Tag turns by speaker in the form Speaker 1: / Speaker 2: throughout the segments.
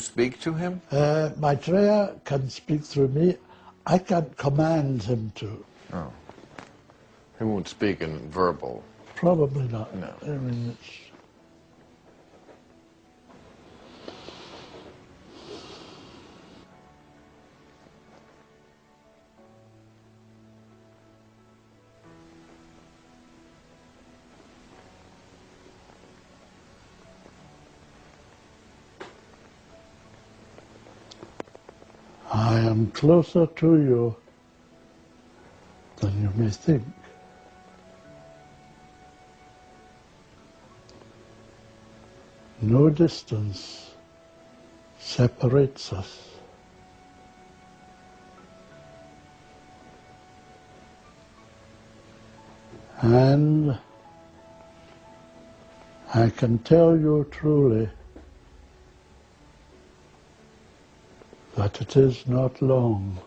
Speaker 1: speak to him?
Speaker 2: Maitreya can speak through me. I can't command him to.
Speaker 1: Oh. He won't speak in verbal.
Speaker 2: Probably not.
Speaker 1: No.
Speaker 2: I mean, it's... I am closer to you than you may think. No distance separates us. And I can tell you truly that it is not long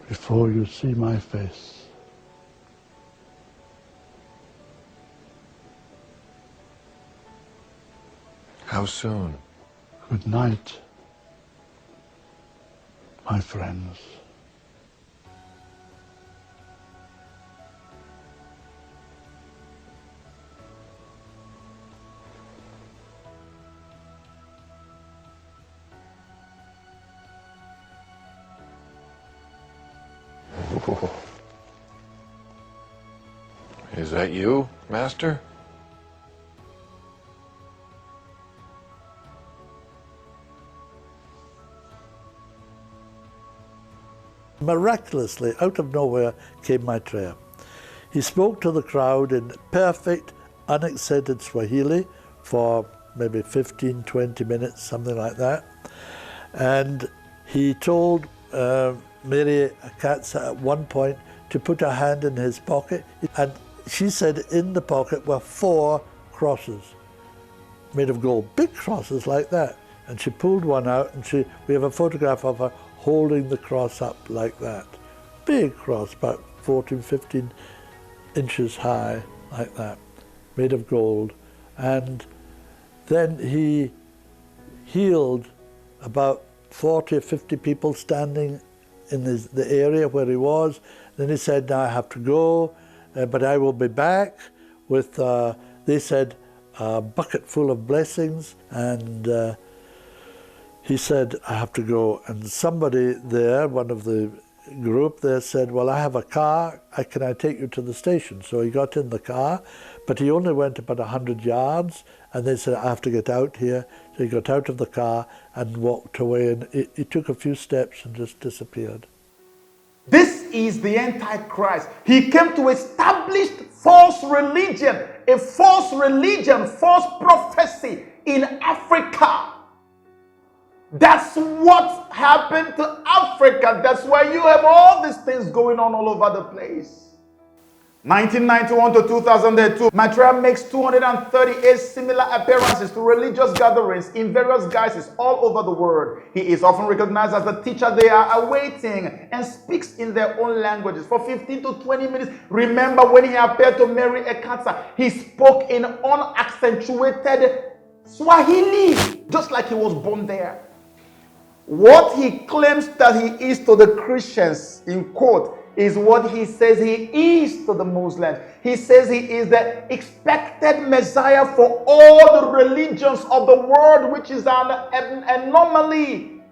Speaker 2: before you see my face.
Speaker 1: How soon?
Speaker 2: Good night, my friends.
Speaker 1: Is that you, Master?
Speaker 2: Miraculously, out of nowhere came Maitreya. He spoke to the crowd in perfect, unaccented Swahili for maybe 15, 20 minutes, something like that. And he told Mary Akatsa at one point to put her hand in his pocket. And she said in the pocket were 4 crosses made of gold, big crosses like that. And she pulled one out, and we have a photograph of her holding the cross up like that. Big cross, about 14, 15 inches high, like that, made of gold. And then he healed about 40 or 50 people standing in the area where he was. Then he said, now I have to go, but I will be back with, they said, a bucket full of blessings. And he said, I have to go. And somebody there, one of the group there, said, well, I have a car, can I take you to the station? So he got in the car, but he only went about 100 yards, and they said, I have to get out here. So he got out of the car and walked away, and he took a few steps and just disappeared.
Speaker 3: This is the Antichrist. He came to establish false religion, false prophecy in Africa. That's what happened to Africa. That's why you have all these things going on all over the place. 1991 to 2002, Maitreya makes 238 similar appearances to religious gatherings in various guises all over the world. He is often recognized as the teacher they are awaiting and speaks in their own languages for 15 to 20 minutes. Remember when he appeared to Mary Ekatsa, he spoke in unaccentuated Swahili, just like he was born there. What he claims that he is to the Christians, in quote, is what he says he is to the Muslims. He says he is the expected Messiah for all the religions of the world, which is an anomaly.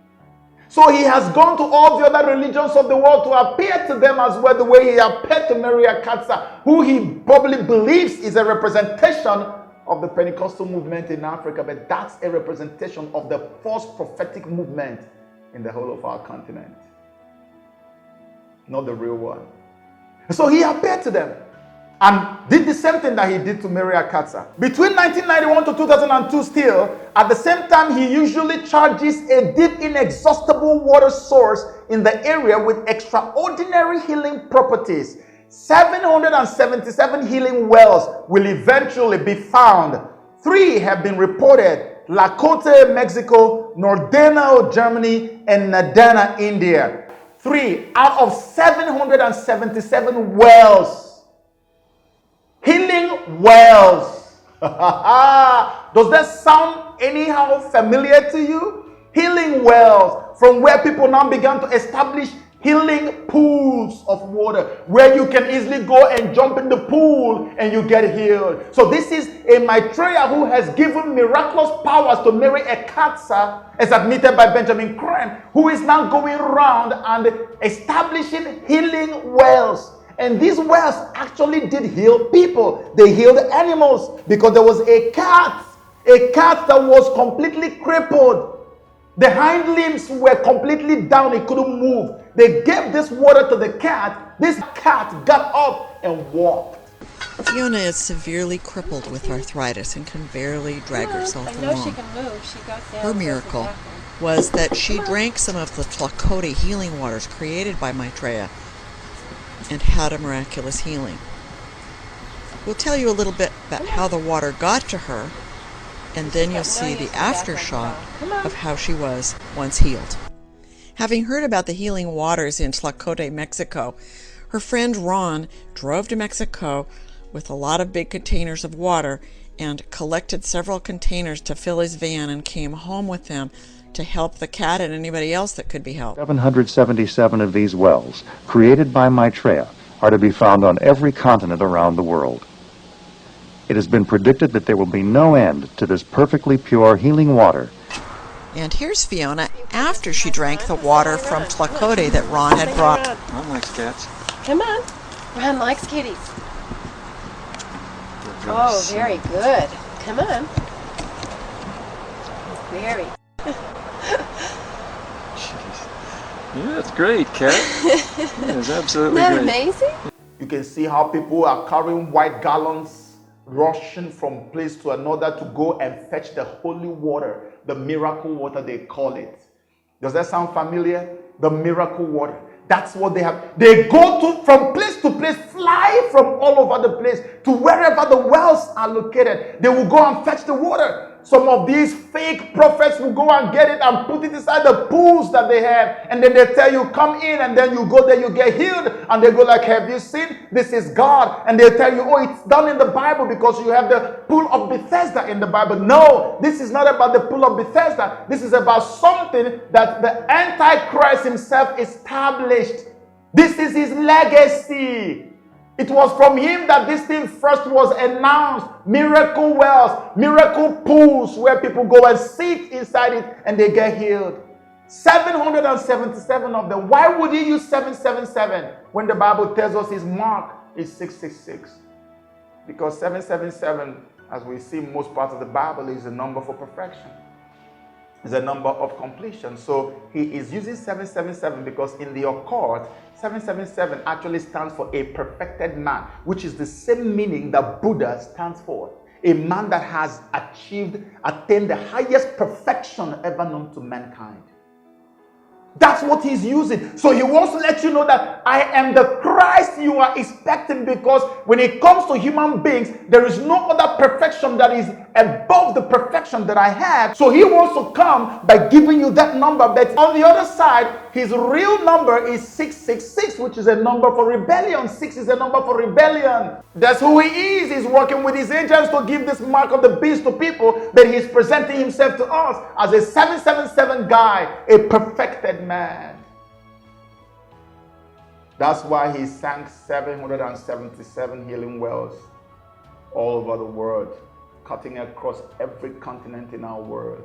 Speaker 3: So he has gone to all the other religions of the world to appear to them as well, the way he appeared to Mary Akatsa, who he probably believes is a representation of the Pentecostal movement in Africa, but that's a representation of the false prophetic movement in the whole of our continent. Not the real one. So he appeared to them and did the same thing that he did to Mary Akatsa. Between 1991 to 2002 still, at the same time, he usually charges a deep, inexhaustible water source in the area with extraordinary healing properties. 777 healing wells will eventually be found. 3 have been reported: Lacote, Mexico, Nordeno, Germany, and Nadana, India. 3 out of 777 wells. Healing wells. Does that sound anyhow familiar to you? Healing wells, from where people now began to establish healing pools of water, where you can easily go and jump in the pool and you get healed. So this is a Maitreya who has given miraculous powers to Mary Ekatsa, as admitted by Benjamin Crane, who is now going around and establishing healing wells. And these wells actually did heal people. They healed animals, because there was a cat that was completely crippled. The hind limbs were completely down. It couldn't move. They gave this water to the cat. This cat got up and walked.
Speaker 4: Fiona is severely crippled with arthritis and can barely drag herself along.
Speaker 5: I know she can move. She got down.
Speaker 4: Her miracle was that she drank some of the Tlakote healing waters created by Maitreya and had a miraculous healing. We'll tell you a little bit about how the water got to her, and then you'll see the aftershock of how she was once healed. Having heard about the healing waters in Tlakote, Mexico, her friend Ron drove to Mexico with a lot of big containers of water and collected several containers to fill his van and came home with them to help the cat and anybody else that could be helped.
Speaker 6: 777 of these wells, created by Maitreya, are to be found on every continent around the world. It has been predicted that there will be no end to this perfectly pure healing water.
Speaker 4: And here's Fiona after she drank the water from Tlakote that Ron had brought.
Speaker 7: Ron likes cats.
Speaker 5: Come on. Ron likes kitties. Oh, very good. Come on. Very.
Speaker 7: Jeez. Yeah, that's great, cat. Yeah, it's absolutely
Speaker 5: Isn't that
Speaker 7: great.
Speaker 5: amazing?
Speaker 3: You can see how people are carrying white gallons, rushing from place to another to go and fetch the holy water, the miracle water they call it. Does that sound familiar? The miracle water. That's what they have. They go from place to place, fly from all over the place to wherever the wells are located. They will go and fetch the water. Some of these fake prophets will go and get it and put it inside the pools that they have. And then they tell you, come in, and then you go there, you get healed. And they go like, have you seen? This is God. And they tell you, oh, it's done in the Bible because you have the pool of Bethesda in the Bible. No, this is not about the pool of Bethesda. This is about something that the Antichrist himself established. This is his legacy. It was from him that this thing first was announced. Miracle wells, miracle pools where people go and sit inside it and they get healed. 777 of them. Why would he use 777 when the Bible tells us his mark is 666? Because 777, as we see in most parts of the Bible, is a number for perfection. It's a number of completion. So he is using 777 because in the occult, 777 actually stands for a perfected man, which is the same meaning that Buddha stands for. A man that has attained the highest perfection ever known to mankind. That's what he's using. So he wants to let you know that I am the Christ you are expecting, because when it comes to human beings, there is no other perfection that is above the perfection that I have. So he wants to come by giving you that number. But on the other side, his real number is 666, which is a number for rebellion. 6 is a number for rebellion. That's who he is. He's working with his angels to give this mark of the beast to people, but he's presenting himself to us as a 777 guy, a perfected man. That's why he sank 777 healing wells all over the world, cutting across every continent in our world.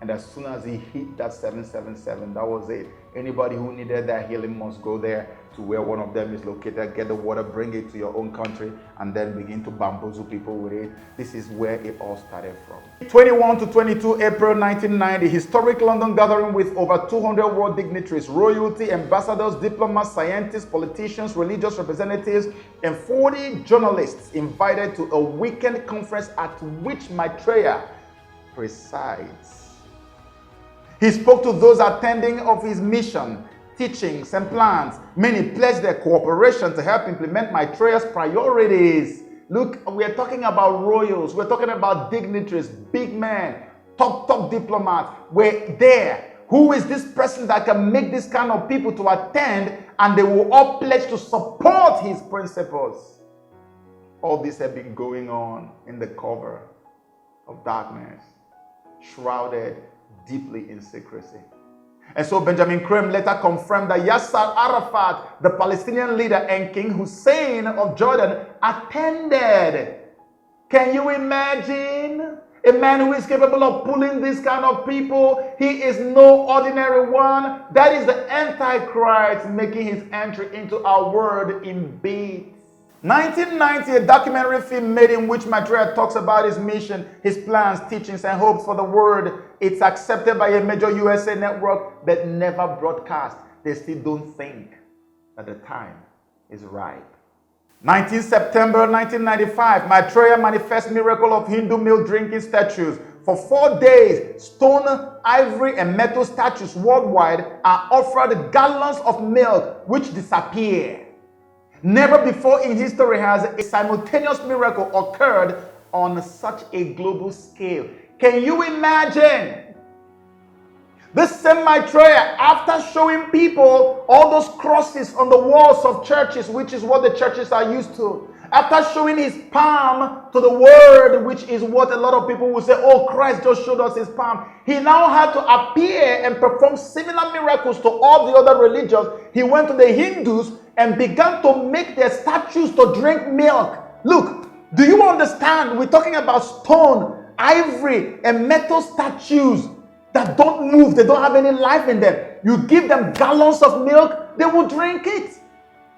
Speaker 3: And as soon as he hit that 777, that was it. Anybody who needed that healing must go there to where one of them is located, get the water, bring it to your own country, and then begin to bamboozle people with it. This is where it all started from. 21 to 22 April 1990, historic London gathering with over 200 world dignitaries, royalty, ambassadors, diplomats, scientists, politicians, religious representatives, and 40 journalists invited to a weekend conference at which Maitreya presides. He spoke to those attending of his mission, teachings, and plans. Many pledged their cooperation to help implement Maitreya's priorities. Look, we are talking about royals, we're talking about dignitaries, big men, top diplomats. We're there. Who is this person that can make this kind of people to attend, and they will all pledge to support his principles? all this had been going on in the cover of darkness, shrouded deeply in secrecy. And so Benjamin Crane later confirmed that Yasser Arafat, the Palestinian leader, and King Hussein of Jordan attended. Can you imagine? A man who is capable of pulling this kind of people. He is no ordinary one. That is the Antichrist making his entry into our world in bits. 1990, a documentary film made in which Maitreya talks about his mission, his plans, teachings, and hopes for the world. It's accepted by a major USA network, but never broadcast. They still don't think that the time is ripe. 19 September 1995, Maitreya manifests miracle of Hindu milk drinking statues. For 4 days, stone, ivory, and metal statues worldwide are offered gallons of milk which disappear. Never before in history has a simultaneous miracle occurred on such a global scale. Can you imagine? This same Maitreya, after showing people all those crosses on the walls of churches, which is what the churches are used to, after showing his palm to the world, which is what a lot of people will say, oh, Christ just showed us his palm, he now had to appear and perform similar miracles to all the other religions. He went to the Hindus and began to make their statues to drink milk. Look, do you understand? We're talking about stone, ivory, and metal statues that don't move, they don't have any life in them. You give them gallons of milk, they will drink it.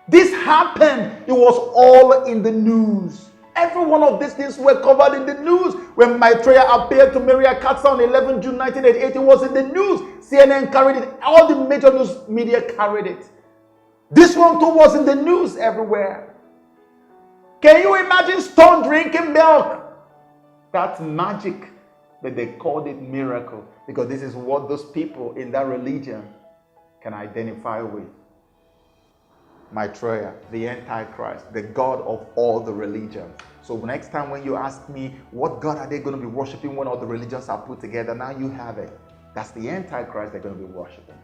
Speaker 3: This happened. It was all in the news. Every one of these things were covered in the news. When Maitreya appeared to Maria Katsa on 11 June 1988, it was in the news. CNN carried it. All the major news media carried it. This one too was in the news everywhere. Can you imagine stone drinking milk? That's magic. But they called it miracle because this is what those people in that religion can identify with. Maitreya, the Antichrist, the God of all the religions. So next time when you ask me, what God are they going to be worshiping when all the religions are put together? Now you have it. That's the Antichrist they're going to be worshiping.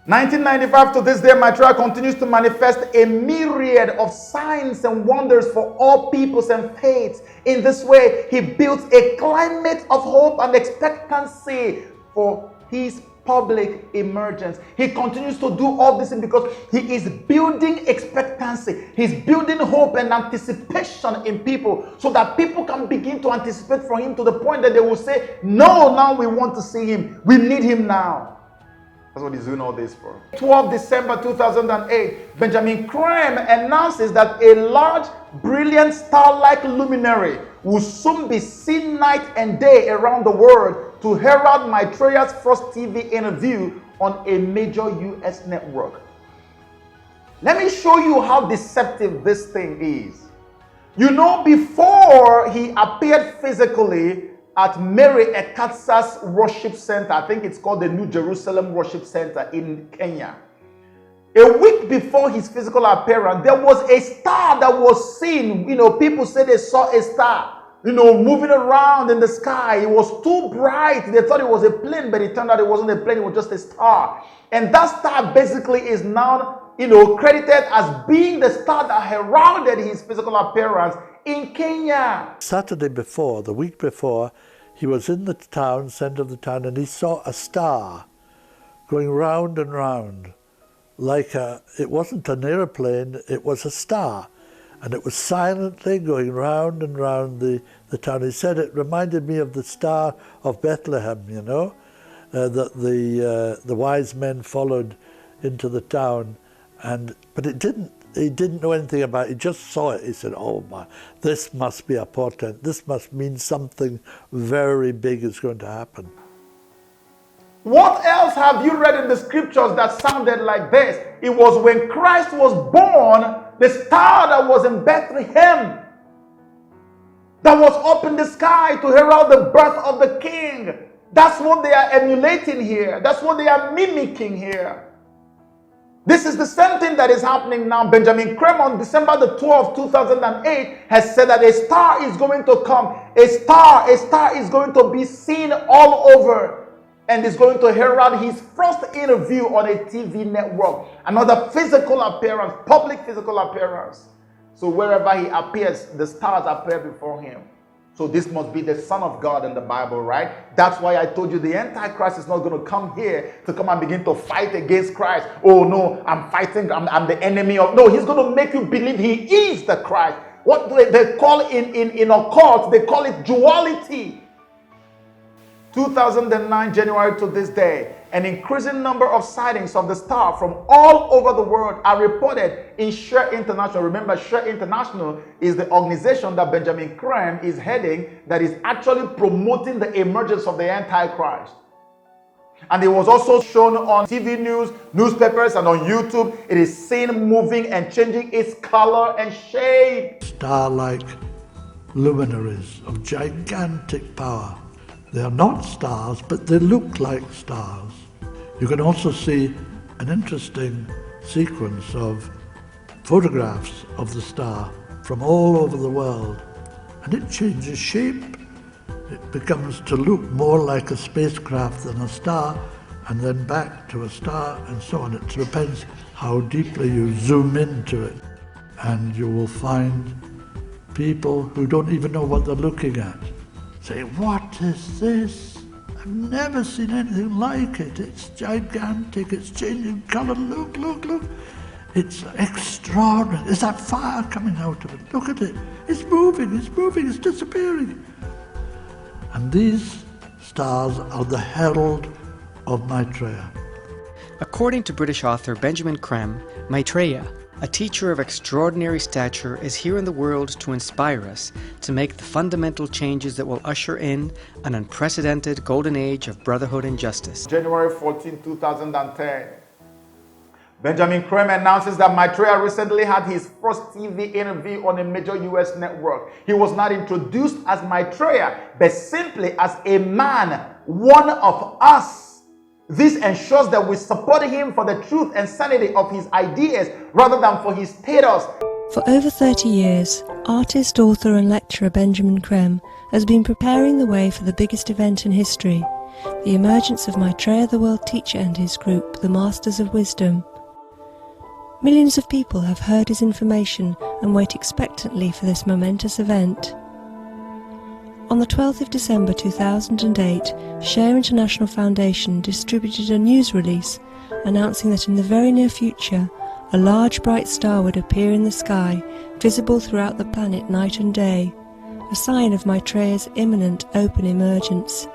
Speaker 3: 1995 to this day, Maitreya continues to manifest a myriad of signs and wonders for all peoples and faiths. In this way, he builds a climate of hope and expectancy for his public emergence. He continues to do all this because he is building expectancy. He's building hope and anticipation in people so that people can begin to anticipate for him to the point that they will say, no, now we want to see him. We need him now. That's what he's doing all this for. 12 December 2008, Benjamin Crane announces that a large, brilliant star-like luminary will soon be seen night and day around the world to herald Maitreya's first TV interview on a major US network. Let me show you how deceptive this thing is. You know, before he appeared physically at Mary Ekatsa's worship center, I think it's called the New Jerusalem Worship Center in Kenya. A week before his physical appearance, there was a star that was seen. You know, people say they saw a star, moving around in the sky. It was too bright. They thought it was a plane, but it turned out it wasn't a plane. It was just a star. And that star basically is now, credited as being the star that heralded his physical appearance in Kenya.
Speaker 2: Saturday before, the week before, he was in the town, center of the town, and he saw a star going round and round. It wasn't an airplane, it was a star. And it was silently going round and round the town. He said it reminded me of the Star of Bethlehem, that the wise men followed into the town. But he didn't know anything about it. He just saw it. He said, oh my, this must be a portent. This must mean something very big is going to happen.
Speaker 3: What else have you read in the scriptures that sounded like this? It was when Christ was born, the star that was in Bethlehem, that was up in the sky to herald the birth of the king. That's what they are emulating here. That's what they are mimicking here. This is the same thing that is happening now. Benjamin Crane on December the 12th, 2008 has said that a star is going to come. A star is going to be seen all over and is going to herald his first interview on a TV network. Another physical appearance, public physical appearance. So wherever he appears, the stars appear before him. So this must be the Son of God in the Bible, right? That's why I told you the Antichrist is not going to come here to come and begin to fight against Christ. Oh no, I'm fighting, I'm the enemy of... No, he's going to make you believe he is the Christ. What they call in occult, they call it duality. 2009, January to this day, an increasing number of sightings of the star from all over the world are reported in Share International. Remember, Share International is the organization that Benjamin Creme is heading that is actually promoting the emergence of the Antichrist. And it was also shown on TV news, newspapers, and on YouTube. It is seen moving and changing its color and shape.
Speaker 2: Star-like luminaries of gigantic power. They are not stars, but they look like stars. You can also see an interesting sequence of photographs of the star from all over the world, and it changes shape. It becomes to look more like a spacecraft than a star, and then back to a star, and so on. It depends how deeply you zoom into it, and you will find people who don't even know what they're looking at say, "What is this? I've never seen anything like it. It's gigantic, it's changing colour. Look, look, look. It's extraordinary. Is that fire coming out of it? Look at it. It's moving, it's disappearing." And these stars are the herald of Maitreya.
Speaker 8: According to British author Benjamin Creme, Maitreya, a teacher of extraordinary stature, is here in the world to inspire us to make the fundamental changes that will usher in an unprecedented golden age of brotherhood and justice.
Speaker 3: January 14, 2010. Benjamin Creme announces that Maitreya recently had his first TV interview on a major US network. He was not introduced as Maitreya, but simply as a man, one of us. This ensures that we support him for the truth and sanity of his ideas rather than for his status.
Speaker 9: For over 30 years, artist, author and lecturer Benjamin Creme has been preparing the way for the biggest event in history, the emergence of Maitreya the World Teacher and his group, the Masters of Wisdom. Millions of people have heard his information and wait expectantly for this momentous event. On the 12th of December 2008, Share International Foundation distributed a news release announcing that in the very near future, a large bright star would appear in the sky, visible throughout the planet night and day, a sign of Maitreya's imminent open emergence.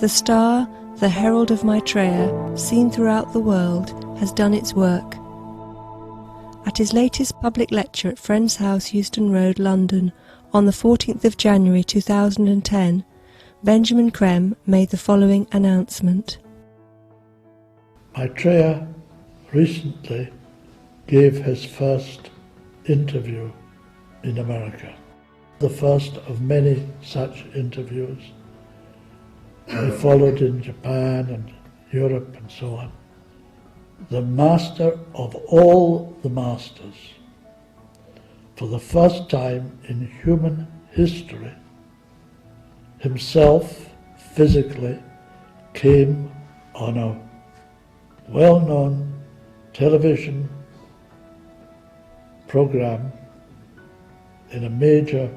Speaker 9: The star, the herald of Maitreya, seen throughout the world, has done its work. At his latest public lecture at Friends House, Euston Road, London, on the 14th of January 2010, Benjamin Creme made the following announcement.
Speaker 2: Maitreya recently gave his first interview in America, the first of many such interviews. He followed in Japan and Europe and so on. The master of all the masters, for the first time in human history, himself physically came on a well-known television program in a major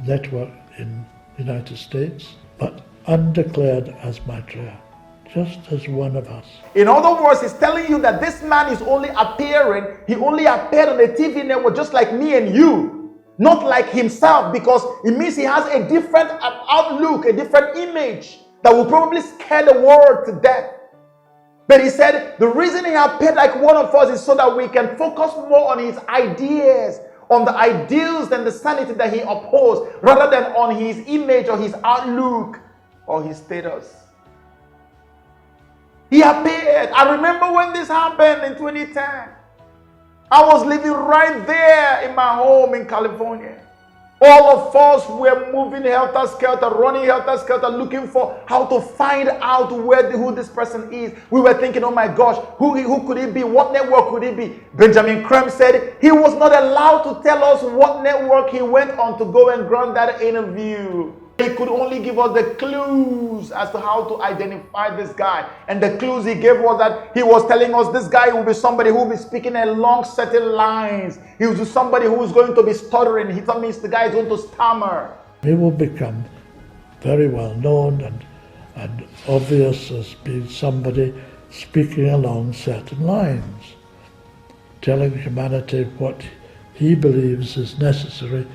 Speaker 2: network in the United States, but undeclared as Maitreya, just as one of us.
Speaker 3: In other words, he's telling you that this man is only appearing, he only appeared on the TV network just like me and you, not like himself, because it means he has a different outlook, a different image that will probably scare the world to death. But he said the reason he appeared like one of us is so that we can focus more on his ideas, on the ideals and the sanity that he upholds, rather than on his image or his outlook or his status. He appeared. I remember when this happened in 2010. I was living right there in my home in California. All of us were moving helter-skelter, running helter-skelter, looking for how to find out who this person is. We were thinking, oh my gosh, who could it be? What network could it be? Benjamin Creme said he was not allowed to tell us what network he went on to go and grant that interview. He could only give us the clues as to how to identify this guy. And the clues he gave was that he was telling us this guy will be somebody who will be speaking along certain lines. He will be somebody who is going to be stuttering. He told me the guy is going to stammer.
Speaker 2: He will become very well known and obvious as being somebody speaking along certain lines, telling humanity what he believes is necessary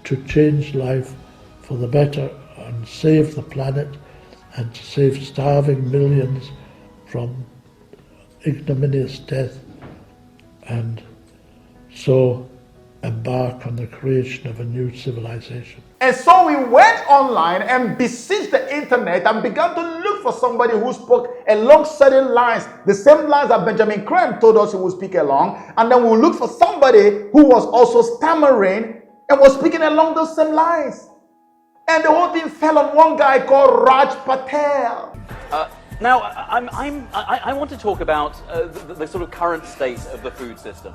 Speaker 2: to change life for the better and save the planet and to save starving millions from ignominious death, and so embark on the creation of a new civilization.
Speaker 3: And so we went online and besieged the internet and began to look for somebody who spoke along certain lines, the same lines that Benjamin Creme told us he would speak along. And then we looked for somebody who was also stammering and was speaking along those same lines. And the whole thing fell on one guy called Raj Patel.
Speaker 10: Now, I want to talk about the sort of current state of the food system.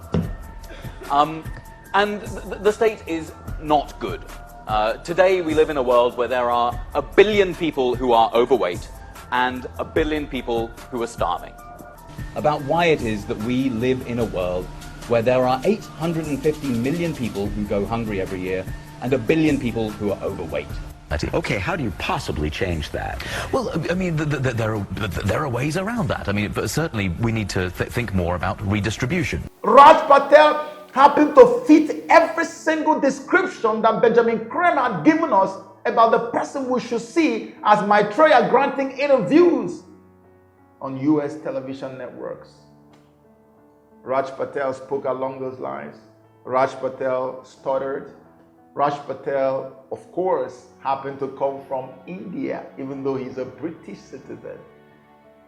Speaker 10: And the state is not good. Today we live in a world where there are 1 billion people who are overweight and 1 billion people who are starving. About why it is that we live in a world where there are 850 million people who go hungry every year and 1 billion people who are overweight.
Speaker 11: Okay, how do you possibly change that? Well, I mean, there are ways around that. I mean, but certainly we need to think more about redistribution.
Speaker 3: Raj Patel happened to fit every single description that Benjamin Creme had given us about the person we should see as Maitreya granting interviews on US television networks. Raj Patel spoke along those lines. Raj Patel stuttered. Raj Patel, of course, happened to come from India, even though he's a British citizen.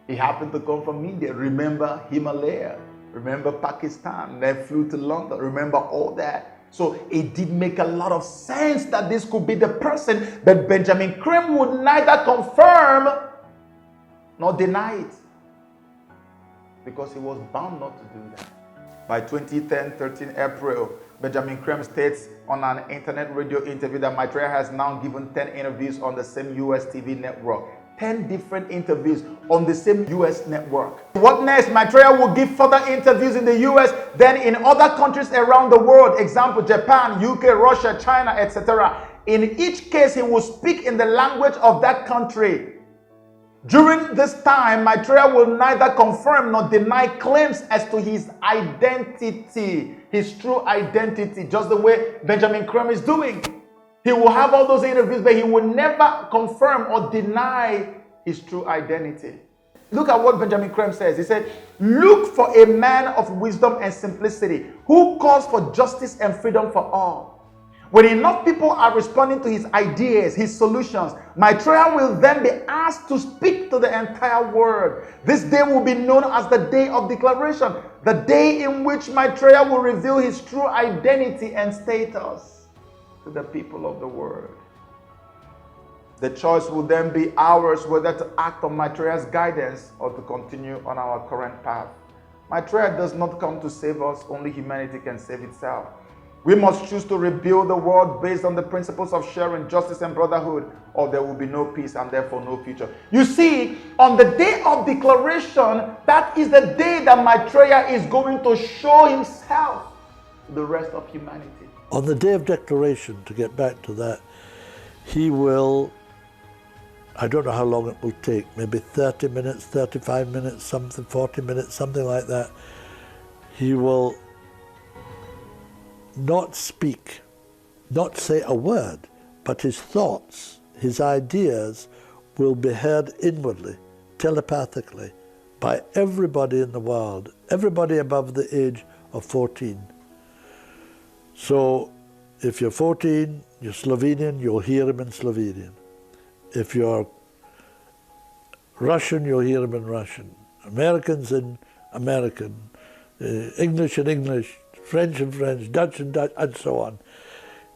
Speaker 3: He happened to come from India. Remember Himalaya. Remember Pakistan. Then flew to London. Remember all that. So it did make a lot of sense that this could be the person, but Benjamin Creme would neither confirm nor deny it, because he was bound not to do that. By 2010, 13 April, Benjamin Creme states on an internet radio interview that Maitreya has now given 10 interviews on the same US TV network. 10 different interviews on the same US network. What next? Maitreya will give further interviews in the US, then in other countries around the world. Example, Japan, UK, Russia, China, etc. In each case, he will speak in the language of that country. During this time, Maitreya will neither confirm nor deny claims as to his identity, his true identity, just the way Benjamin Creme is doing. He will have all those interviews, but he will never confirm or deny his true identity. Look at what Benjamin Creme says. He said, "Look for a man of wisdom and simplicity who calls for justice and freedom for all." When enough people are responding to his ideas, his solutions, Maitreya will then be asked to speak to the entire world. This day will be known as the Day of Declaration, the day in which Maitreya will reveal his true identity and status to the people of the world. The choice will then be ours whether to act on Maitreya's guidance or to continue on our current path. Maitreya does not come to save us, only humanity can save itself. We must choose to rebuild the world based on the principles of sharing, justice, and brotherhood, or there will be no peace and therefore no future. You see, on the Day of Declaration, that is the day that Maitreya is going to show himself to the rest of humanity.
Speaker 2: On the Day of Declaration, to get back to that, he will, I don't know how long it will take, maybe 30 minutes, 35 minutes, something, 40 minutes, something like that. He will not speak, not say a word, but his thoughts, his ideas will be heard inwardly, telepathically, by everybody in the world, everybody above the age of 14. So if you're 14, you're Slovenian, you'll hear him in Slovenian. If you're Russian, you'll hear him in Russian. Americans in American, English in English, French in French, Dutch in Dutch, and so on.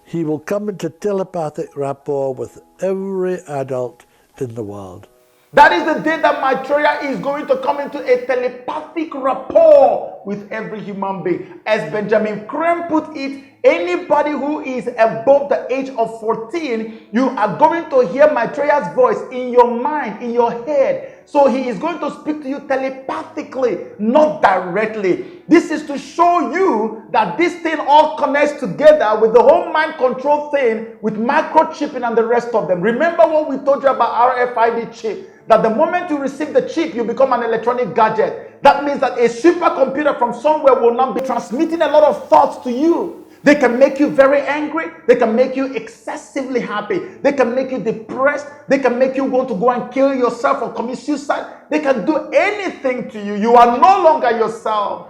Speaker 2: He will come into telepathic rapport with every adult in the world.
Speaker 3: That is the day that Maitreya is going to come into a telepathic rapport with every human being. As Benjamin Creme put it, anybody who is above the age of 14, you are going to hear Maitreya's voice in your mind, in your head. So he is going to speak to you telepathically, not directly. This is to show you that this thing all connects together with the whole mind control thing, with microchipping and the rest of them. Remember what we told you about RFID chip? That the moment you receive the chip, you become an electronic gadget. That means that a supercomputer from somewhere will not be transmitting a lot of thoughts to you. They can make you very angry. They can make you excessively happy. They can make you depressed. They can make you want to go and kill yourself or commit suicide. They can do anything to you. You are no longer yourself.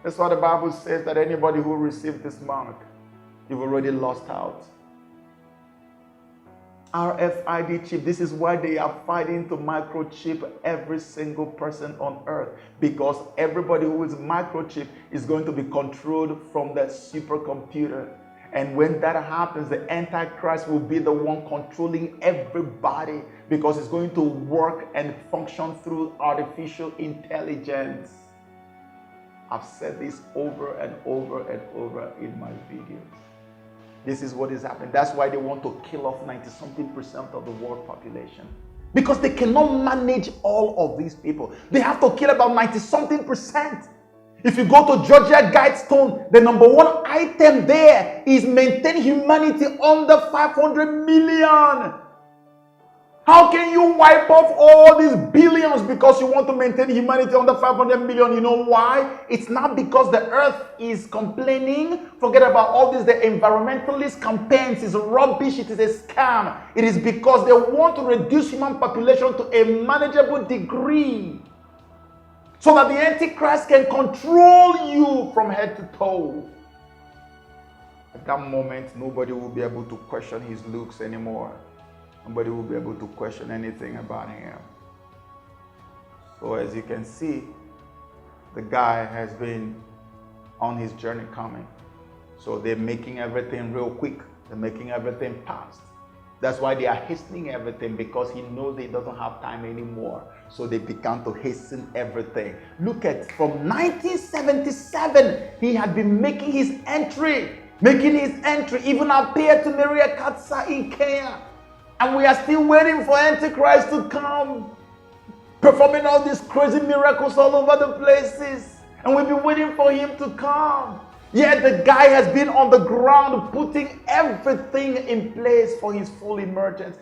Speaker 3: That's why the Bible says that anybody who received this mark, you've already lost out. RFID chip. This is why they are fighting to microchip every single person on earth, because everybody who is microchip is going to be controlled from that supercomputer. And when that happens, the Antichrist will be the one controlling everybody, because it's going to work and function through artificial intelligence. I've said this over and over and over in my videos. This is what is happening. That's why they want to kill off 90-something% of the world population. Because they cannot manage all of these people. They have to kill about 90-something%. If you go to Georgia Guidestone, the number one item there is maintain humanity under 500 million. How can you wipe off all these billions because you want to maintain humanity under 500 million? You know why? It's not because the earth is complaining. Forget about all this. The environmentalist campaigns is rubbish. It is a scam. It is because they want to reduce human population to a manageable degree, so that the Antichrist can control you from head to toe. At that moment, nobody will be able to question his looks anymore. Nobody will be able to question anything about him. So as you can see, the guy has been on his journey coming. So they're making everything real quick. They're making everything fast. That's why they are hastening everything, because he knows he doesn't have time anymore. So they began to hasten everything. Look at, from 1977, he had been making his entry. Even appeared to Maria Katsa in Kenya. And we are still waiting for Antichrist to come, performing all these crazy miracles all over the places. And we've been waiting for him to come. Yet the guy has been on the ground putting everything in place for his full emergence.